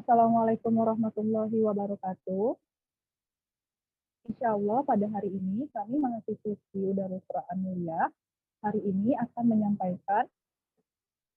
Assalamualaikum warahmatullahi wabarakatuh. Insya Allah pada hari ini kami mengassistisi Darul Quran Mulia. Hari ini akan menyampaikan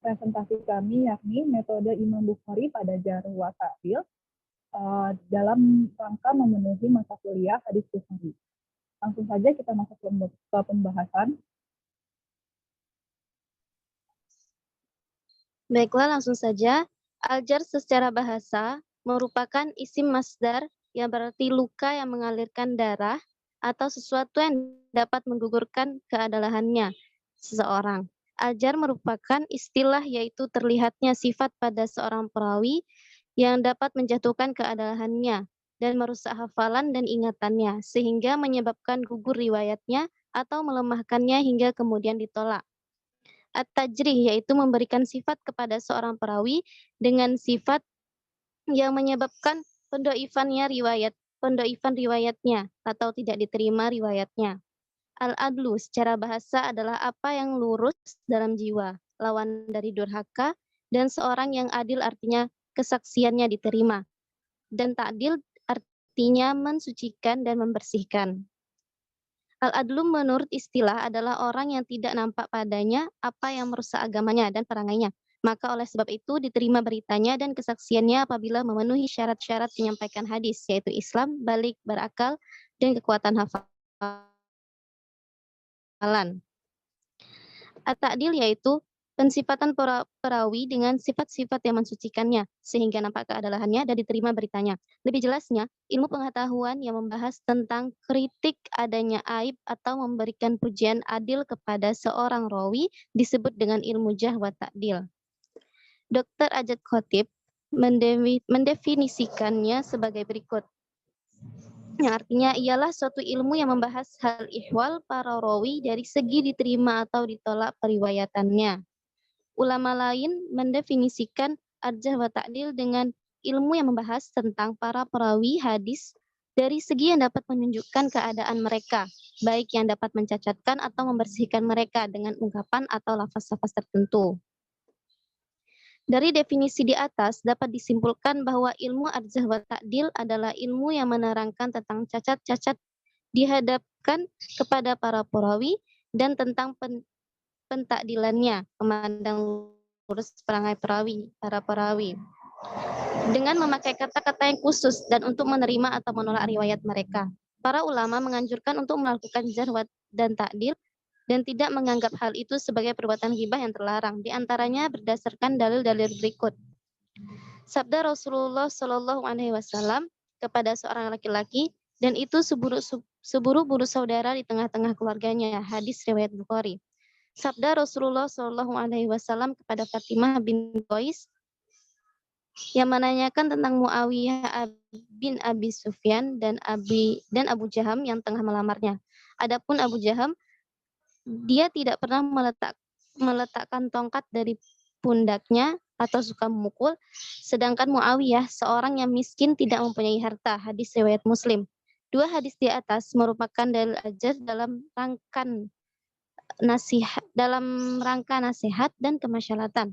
presentasi kami yakni metode Imam Bukhari pada Jarh wa Ta'dil dalam rangka memenuhi mata kuliah hadis Bukhari. Langsung saja kita masuk ke pembahasan. Baiklah, langsung saja. Al-jar secara bahasa merupakan isim masdar yang berarti luka yang mengalirkan darah atau sesuatu yang dapat menggugurkan keadalannya seseorang. Al-jar merupakan istilah yaitu terlihatnya sifat pada seorang perawi yang dapat menjatuhkan keadalannya dan merusak hafalan dan ingatannya sehingga menyebabkan gugur riwayatnya atau melemahkannya hingga kemudian ditolak. At-tajrih yaitu memberikan sifat kepada seorang perawi dengan sifat yang menyebabkan pendoifan riwayatnya atau tidak diterima riwayatnya. Al-adlu secara bahasa adalah apa yang lurus dalam jiwa, lawan dari durhaka, dan seorang yang adil artinya kesaksiannya diterima. Dan ta'dil artinya mensucikan dan membersihkan. Al-adlu menurut istilah adalah orang yang tidak nampak padanya apa yang merusak agamanya dan perangainya. Maka oleh sebab itu diterima beritanya dan kesaksiannya apabila memenuhi syarat-syarat menyampaikan hadis, yaitu Islam, balik, berakal, dan kekuatan hafalan. At-ta'dil yaitu pensifatan perawi dengan sifat-sifat yang mensucikannya, sehingga nampak keadalannya dan diterima beritanya. Lebih jelasnya, ilmu pengetahuan yang membahas tentang kritik adanya aib atau memberikan pujian adil kepada seorang rawi disebut dengan ilmu jarh wa ta'dil. Dr. Ajat Khotib mendefinisikannya sebagai berikut. Yang artinya ialah suatu ilmu yang membahas hal ihwal para rawi dari segi diterima atau ditolak periwayatannya. Ulama lain mendefinisikan al-jarh wa ta'dil dengan ilmu yang membahas tentang para perawi hadis dari segi yang dapat menunjukkan keadaan mereka, baik yang dapat mencacatkan atau membersihkan mereka dengan ungkapan atau lafaz-lafaz tertentu. Dari definisi di atas dapat disimpulkan bahwa ilmu al-jarh wa ta'dil adalah ilmu yang menerangkan tentang cacat-cacat dihadapkan kepada para perawi dan tentang pentakdilannya, memandang lurus perangai para perawi. Dengan memakai kata-kata yang khusus dan untuk menerima atau menolak riwayat mereka. Para ulama menganjurkan untuk melakukan jarh dan ta'dil dan tidak menganggap hal itu sebagai perbuatan ghibah yang terlarang. Di antaranya berdasarkan dalil-dalil berikut. Sabda Rasulullah Shallallahu Alaihi Wasallam kepada seorang laki-laki, dan itu seburu-buru saudara di tengah-tengah keluarganya. Hadis riwayat Bukhari. Sabda Rasulullah Shallallahu Alaihi Wasallam kepada Fatimah bin Qais yang menanyakan tentang Muawiyah bin Abi Sufyan dan Abu Jaham yang tengah melamarnya. Adapun Abu Jaham, dia tidak pernah meletakkan tongkat dari pundaknya atau suka memukul, sedangkan Muawiyah seorang yang miskin tidak mempunyai harta. Hadis riwayat Muslim. Dua hadis di atas merupakan dalil al-jarh dalam rangka nasihat dan kemaslahatan.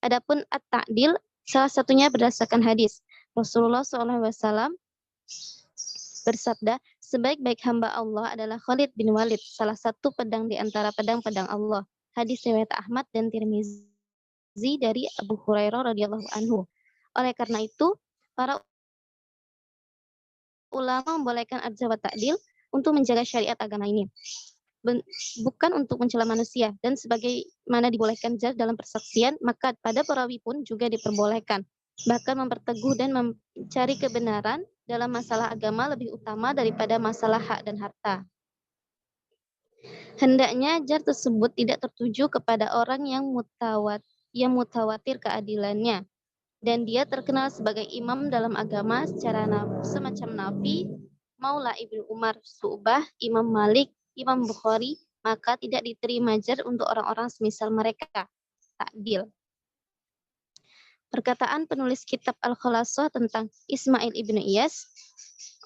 Adapun at-ta'dil salah satunya berdasarkan hadis. Rasulullah SAW bersabda, sebaik-baik hamba Allah adalah Khalid bin Walid, salah satu pedang di antara pedang-pedang Allah. Hadis riwayat Ahmad dan Tirmizi dari Abu Hurairah radhiyallahu anhu. Oleh karena itu, para ulama membolehkan al-jarh wa ta'dil untuk menjaga syariat agama ini. Bukan untuk mencela manusia, dan sebagaimana dibolehkan jarh dalam persaksian, maka pada perawi pun juga diperbolehkan. Bahkan memperteguh dan mencari kebenaran dalam masalah agama lebih utama daripada masalah hak dan harta. Hendaknya jarh tersebut tidak tertuju kepada orang yang mutawatir keadilannya, dan dia terkenal sebagai imam dalam agama secara semacam Nafi, Maula Ibnu Umar, Su'bah, Imam Malik, Imam Bukhari, maka tidak diterima jarh untuk orang-orang semisal mereka. Ta'dil. Perkataan penulis kitab Al-Khulasah tentang Ismail ibnu Iyas,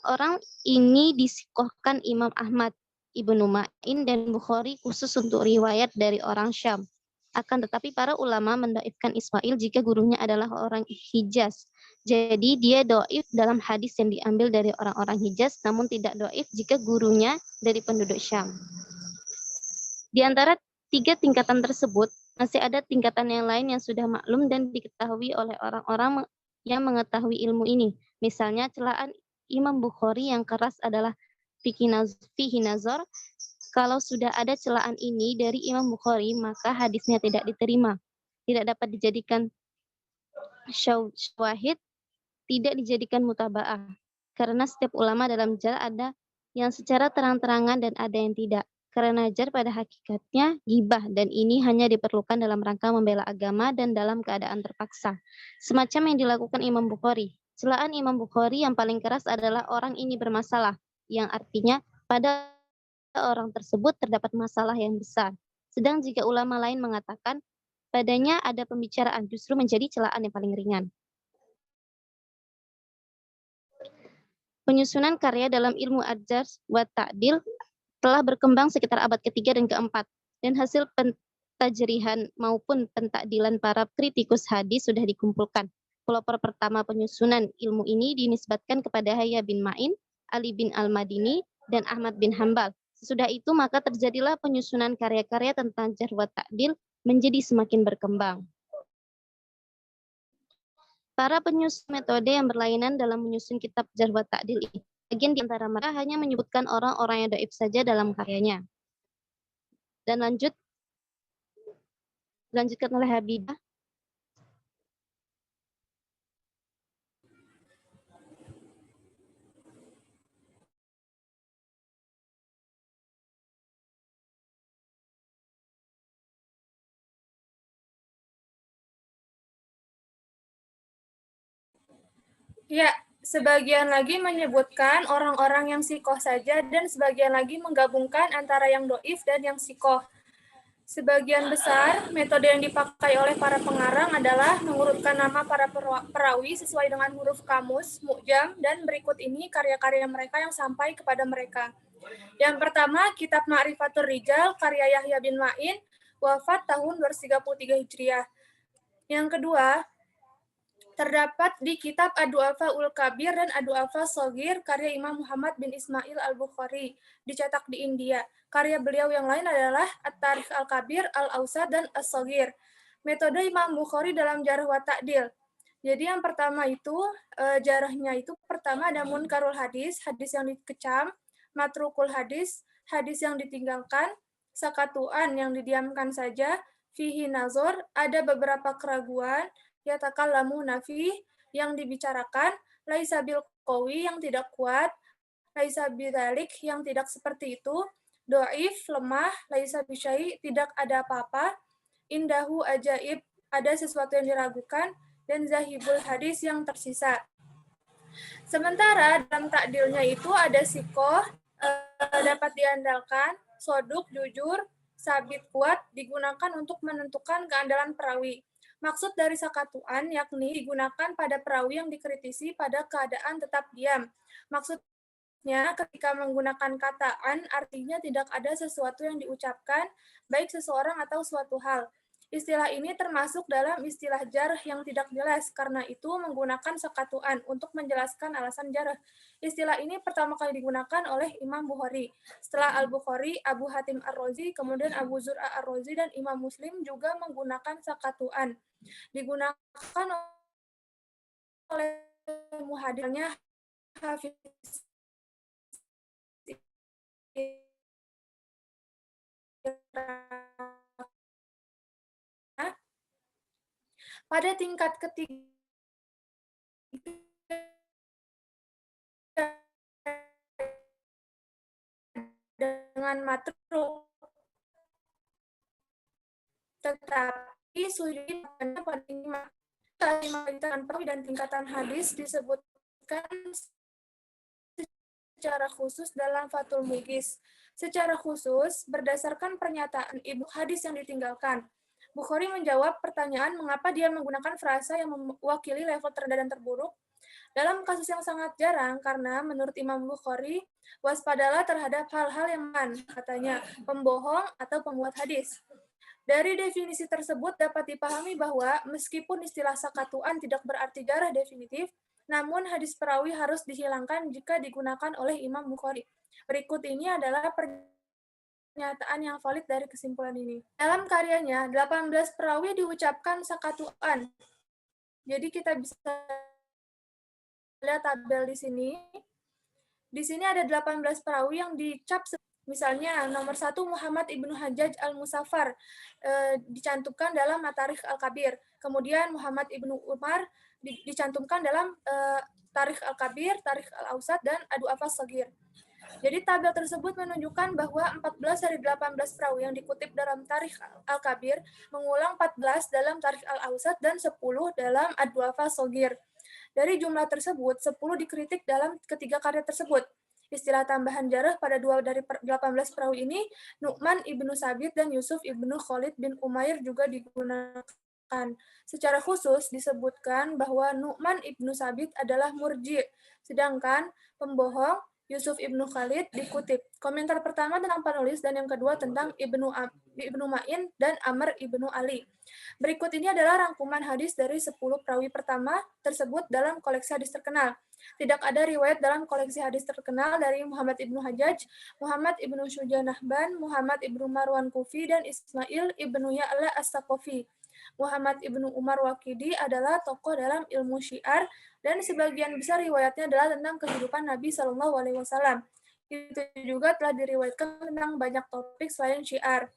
orang ini disikohkan Imam Ahmad, Ibnu Ma'in, dan Bukhari khusus untuk riwayat dari orang Syam. Akan tetapi para ulama mendaifkan Ismail jika gurunya adalah orang Hijaz, Jadi dia doif dalam hadis yang diambil dari orang-orang Hijaz, namun tidak doif jika gurunya dari penduduk Syam. Di antara 3 tingkatan tersebut, masih ada tingkatan yang lain yang sudah maklum dan diketahui oleh orang-orang yang mengetahui ilmu ini. Misalnya celaan Imam Bukhari yang keras adalah fihi nazar. Kalau sudah ada celaan ini dari Imam Bukhari, maka hadisnya tidak diterima. Tidak dapat dijadikan syawahid, tidak dijadikan mutaba'ah. Karena setiap ulama dalam jar ada yang secara terang-terangan dan ada yang tidak. Karena jar pada hakikatnya gibah dan ini hanya diperlukan dalam rangka membela agama dan dalam keadaan terpaksa. Semacam yang dilakukan Imam Bukhari. Celaan Imam Bukhari yang paling keras adalah orang ini bermasalah, yang artinya pada orang tersebut terdapat masalah yang besar. Sedang jika ulama lain mengatakan padanya ada pembicaraan, justru menjadi celaan yang paling ringan. Penyusunan karya dalam ilmu ad-jarh wa ta'dil telah berkembang sekitar abad ketiga dan keempat, dan hasil pentajrihan maupun pentakdilan para kritikus hadis sudah dikumpulkan. Pelopor pertama penyusunan ilmu ini dinisbatkan kepada Yahya bin Ma'in, Ali bin Al-Madini, dan Ahmad bin Hambal. Sesudah itu maka terjadilah penyusunan karya-karya tentang jarh wa ta'dil menjadi semakin berkembang. Para penyusun metode yang berlainan dalam menyusun kitab jarh wa ta'dil ini. Bagian di antara mereka hanya menyebutkan orang-orang yang dhaif saja dalam karyanya. Dan dilanjutkan oleh Habidah. Ya, sebagian lagi menyebutkan orang-orang yang sikoh saja dan sebagian lagi menggabungkan antara yang doif dan yang sikoh. Sebagian besar metode yang dipakai oleh para pengarang adalah mengurutkan nama para perawi sesuai dengan huruf kamus, mu'jam, dan berikut ini karya-karya mereka yang sampai kepada mereka. Yang pertama, Kitab Ma'rifatul Rijal, karya Yahya bin Ma'in, wafat tahun 233 Hijriah. Yang kedua, terdapat di kitab Ad-Du'afa Ul-Kabir dan Ad-Du'afa Shogir, karya Imam Muhammad bin Ismail Al-Bukhari, dicetak di India. Karya beliau yang lain adalah At-Tarikh Al-Kabir, Al-Awsat, dan As-Shogir. Metode Imam Bukhari dalam jarh wa ta'dil. Jadi yang pertama itu, jarahnya itu pertama ada munkarul hadis, hadis yang dikecam, matrukul hadis, hadis yang ditinggalkan, sakatuan yang didiamkan saja, fihi nazar, ada beberapa keraguan, yatakallamu nafi yang dibicarakan, laisa bil qawi yang tidak kuat, laisa bidzalik yang tidak seperti itu, doif lemah, laisa bisyai tidak ada apa-apa, indahu ajaib ada sesuatu yang diragukan, dan zahibul hadis yang tersisa. Sementara dalam takdilnya itu ada sikoh, dapat diandalkan, soduk, jujur, sabit kuat, digunakan untuk menentukan keandalan perawi. Maksud dari sakatuan yakni digunakan pada perawi yang dikritisi pada keadaan tetap diam. Maksudnya ketika menggunakan kataan artinya tidak ada sesuatu yang diucapkan, baik seseorang atau suatu hal. Istilah ini termasuk dalam istilah jarh yang tidak jelas, karena itu menggunakan sakatuan untuk menjelaskan alasan jarh. Istilah ini pertama kali digunakan oleh Imam Bukhari. Setelah Al-Bukhari, Abu Hatim Ar-Razi, kemudian Abu Zur'a Ar-Razi, dan Imam Muslim juga menggunakan sakatuan. Digunakan oleh muhadirnya Hafiz pada tingkat ketiga dengan matruk, tetapi sujud pada tingkatan perawi dan tingkatan hadis disebutkan secara khusus dalam Fathul Mughis. Secara khusus, berdasarkan pernyataan ibu hadis yang ditinggalkan, Bukhari menjawab pertanyaan mengapa dia menggunakan frasa yang mewakili level terendah dan terburuk. Dalam kasus yang sangat jarang, karena menurut Imam Bukhari, waspadalah terhadap hal-hal yang katanya, pembohong atau pembuat hadis. Dari definisi tersebut dapat dipahami bahwa meskipun istilah sakatuan tidak berarti jarah definitif, namun hadis perawi harus dihilangkan jika digunakan oleh Imam Bukhari. Berikut ini adalah pernyataan yang valid dari kesimpulan ini. Dalam karyanya, 18 perawi diucapkan sakatuan. Jadi kita bisa lihat tabel di sini. Di sini ada 18 perawi yang dicap. Misalnya nomor 1 Muhammad ibnu Hajjaj al-Musaffar dicantumkan dalam Matarikh al-Kabir. Kemudian Muhammad ibnu Umar dicantumkan dalam Tarikh al-Kabir, Tarikh al-Ausat, dan Adu Afas Sagir. Jadi tabel tersebut menunjukkan bahwa 14 dari 18 perawi yang dikutip dalam Tarikh al-Kabir mengulang 14 dalam Tarikh al-Ausat dan 10 dalam Adu Afas Sagir. Dari jumlah tersebut, 10 dikritik dalam ketiga karya tersebut. Istilah tambahan jarah pada 2 dari 18 perawi ini, Nu'man ibnu Sabit dan Yusuf ibnu Khalid bin Umair juga digunakan. Secara khusus disebutkan bahwa Nu'man ibnu Sabit adalah murji, sedangkan pembohong Yusuf ibnu Khalid dikutip. Komentar pertama tentang penulis dan yang kedua tentang Ibnu Ma'in dan Amr ibnu Ali. Berikut ini adalah rangkuman hadis dari 10 perawi pertama tersebut dalam koleksi hadis terkenal. Tidak ada riwayat dalam koleksi hadis terkenal dari Muhammad ibnu Hajjaj, Muhammad ibnu Syujanahban, Muhammad ibnu Marwan Kufi, dan Ismail ibnu Ya'la As-Saqafi. Muhammad ibnu Umar Waqidi adalah tokoh dalam ilmu syiar dan sebagian besar riwayatnya adalah tentang kehidupan Nabi Shallallahu Alaihi Wasallam. Itu juga telah diriwayatkan tentang banyak topik selain syiar.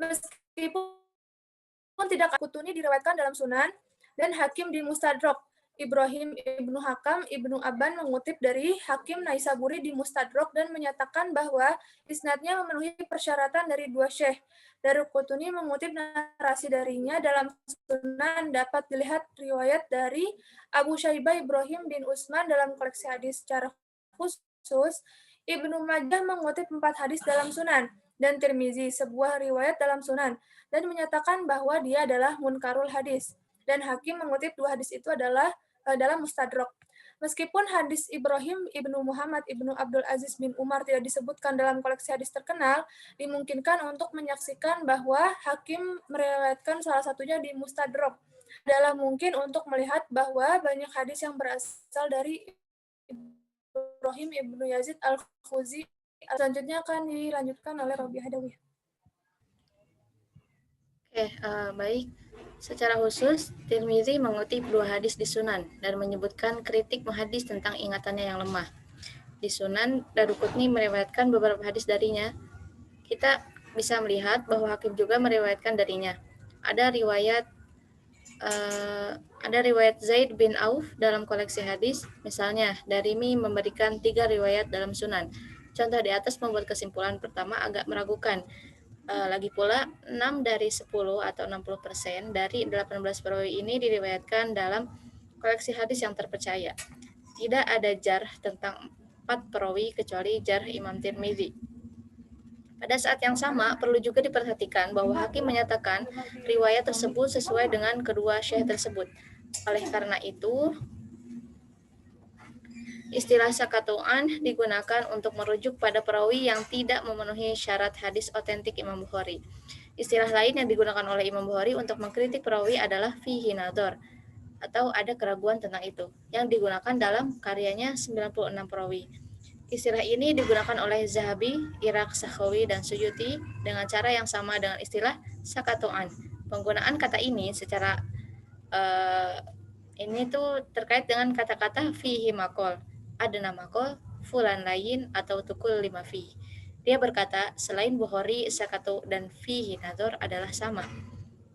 Meskipun tidak Kutuni diriwayatkan dalam Sunan dan Hakim di Mustadrak. Ibrahim ibnu Hakam ibnu Abban mengutip dari Hakim Naisaburi di Mustadrak dan menyatakan bahwa isnadnya memenuhi persyaratan dari dua syekh. Daruqutni mengutip narasi darinya dalam Sunan dapat dilihat riwayat dari Abu Syaibah Ibrahim bin Utsman dalam koleksi hadis secara khusus. Ibnu Majah mengutip 4 hadis dalam Sunan dan Tirmizi sebuah riwayat dalam Sunan dan menyatakan bahwa dia adalah munkarul hadis. Dan Hakim mengutip 2 hadis itu adalah dalam Mustadrak. Meskipun hadis Ibrahim ibnu Muhammad ibnu Abdul Aziz bin Umar tidak disebutkan dalam koleksi hadis terkenal, dimungkinkan untuk menyaksikan bahwa Hakim meriwayatkan salah satunya di Mustadrak. Adalah mungkin untuk melihat bahwa banyak hadis yang berasal dari Ibrahim ibnu Yazid al-Khuzi. Selanjutnya akan dilanjutkan oleh Robi Hadawi. Oke, baik. Secara khusus, Tirmizi mengutip 2 hadis di Sunan dan menyebutkan kritik muhadis tentang ingatannya yang lemah. Di Sunan, Daruqutni meriwayatkan beberapa hadis darinya. Kita bisa melihat bahwa Hakim juga meriwayatkan darinya. Ada riwayat Zaid bin Auf dalam koleksi hadis, misalnya Darimi memberikan 3 riwayat dalam Sunan. Contoh di atas membuat kesimpulan pertama agak meragukan. Lagi pula, 6 dari 10 atau 60% dari 18 perawi ini diriwayatkan dalam koleksi hadis yang terpercaya. Tidak ada jarh tentang 4 perawi kecuali jarh Imam Tirmizi. Pada saat yang sama, perlu juga diperhatikan bahwa Hakim menyatakan riwayat tersebut sesuai dengan kedua syekh tersebut. Oleh karena itu, istilah sakatuan digunakan untuk merujuk pada perawi yang tidak memenuhi syarat hadis otentik Imam Bukhari. Istilah lain yang digunakan oleh Imam Bukhari untuk mengkritik perawi adalah fihi nadhar, atau ada keraguan tentang itu, yang digunakan dalam karyanya 96 perawi. Istilah ini digunakan oleh Zahabi, Iraq Sakhawi, dan Suyuti dengan cara yang sama dengan istilah sakatuan. Penggunaan kata ini secara ini tuh terkait dengan kata-kata fihi maqal, ada nama kol, fulan lain, atau tukul lima fi. Dia berkata, selain Bukhari, sakatu, dan fihi nadhar adalah sama.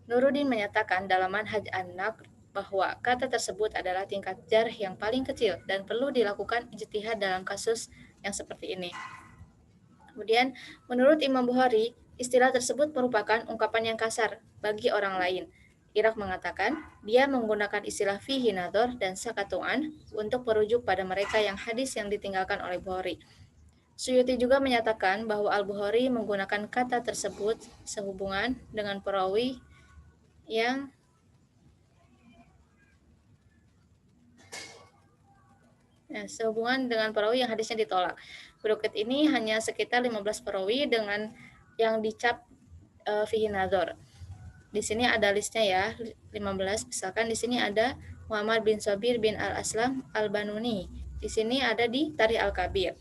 Nuruddin menyatakan dalam Manhaj an-Naqd bahwa kata tersebut adalah tingkat jarh yang paling kecil dan perlu dilakukan ijtihad dalam kasus yang seperti ini. Kemudian, menurut Imam Bukhari, istilah tersebut merupakan ungkapan yang kasar bagi orang lain. Iraq mengatakan, dia menggunakan istilah fihi nadhar dan sakatuan untuk merujuk pada mereka yang hadis yang ditinggalkan oleh Bukhari. Suyuti juga menyatakan bahwa Al-Bukhari menggunakan kata tersebut sehubungan dengan perawi yang hadisnya ditolak. Berikut ini hanya sekitar 15 perawi dengan yang dicap fihi nadhor. Di sini ada listnya ya, 15. Misalkan di sini ada Muhammad bin Sabir bin Al-Aslam Al-Banuni. Di sini ada di Tarikh Al-Kabir.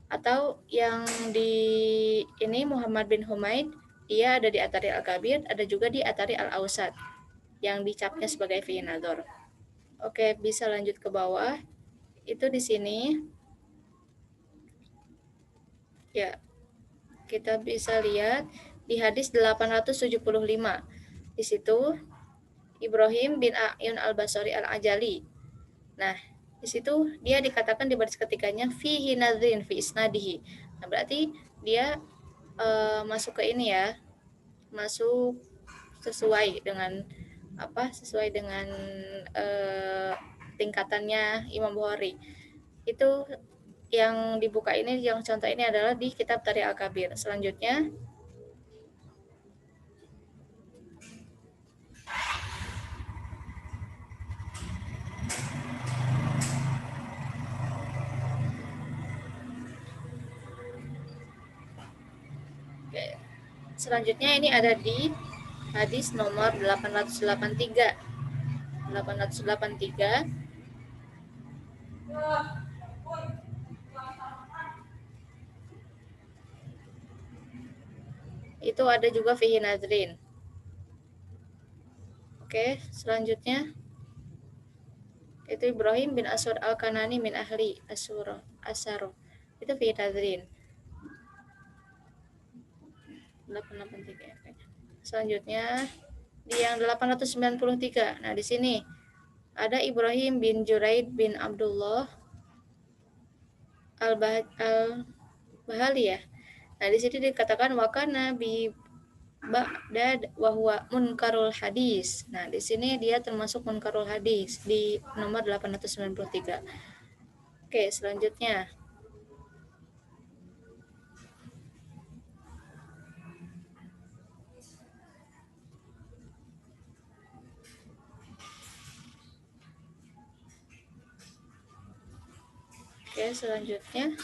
Atau yang di ini Muhammad bin Humaid, dia ada di At-Tarikh Al-Kabir, ada juga di At-Tarikh Al-Awsat yang dicapnya sebagai fihi nadhor. Oke, bisa lanjut ke bawah. Itu di sini. Ya, kita bisa lihat di hadis 875. Di situ Ibrahim bin A'yun al-Basri al-Ajali. Nah, di situ dia dikatakan di baris ketiganya fihi nadhin fi isnadihi. Nah, berarti dia masuk ke ini ya, masuk sesuai dengan apa? Sesuai dengan tingkatannya Imam Bukhari. Itu yang dibuka ini, yang contoh ini adalah di kitab Tarikh Al-Kabir. Selanjutnya Selanjutnya ini ada di hadis nomor 883. 883 itu ada juga fihi nadrin. Oke, selanjutnya itu Ibrahim bin Aswad al-Kanani min ahli Asaro. Itu fihi nadrin. 883. Selanjutnya di yang 893. Nah, di sini ada Ibrahim bin Juraid bin Abdullah al-Bahali ya. Nah, di sini dikatakan wakana bi ba'dad wa huwa munkarul hadis. Nah, di sini dia termasuk munkarul hadis di nomor 893. Oke, selanjutnya. Oke, selanjutnya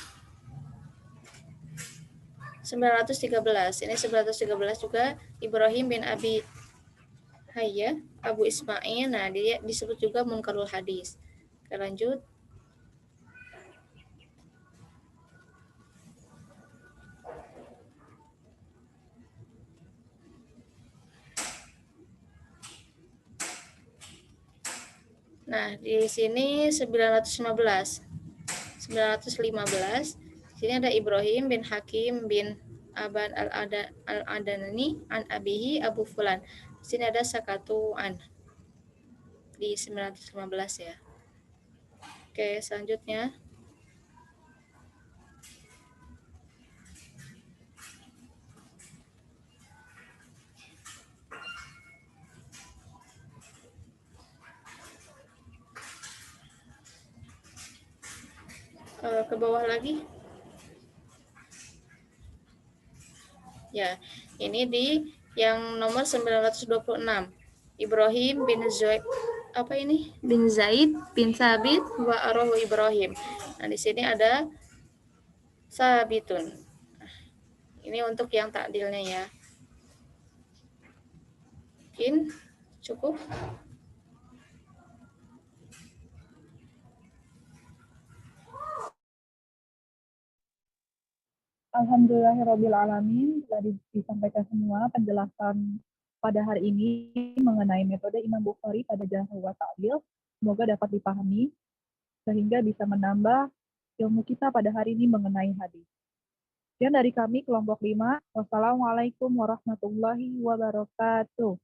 913. Ini 913 juga Ibrahim bin Abi Hayya Abu Ismail. Nah, dia disebut juga munkarul hadis. Oke, lanjut. Nah, di sini 915. 915. Di sini ada Ibrahim bin Hakim bin Aban al-Adanani an abihi Abu Fulan. Di sini ada sakatuan di 915 ya. Oke, selanjutnya. Ke bawah lagi. Ya, ini di yang nomor 926. Ibrahim bin Zaid bin Zaid bin Sabit wa arahu Ibrahim. Nah, di sini ada Sabitun. Nah, ini untuk yang takdilnya ya. Mungkin cukup. Alhamdulillahirrabbilalamin, telah disampaikan semua penjelasan pada hari ini mengenai metode Imam Bukhari pada Jarh wa Ta'dil. Semoga dapat dipahami sehingga bisa menambah ilmu kita pada hari ini mengenai hadis. Sekian dari kami kelompok 5. Wassalamualaikum warahmatullahi wabarakatuh.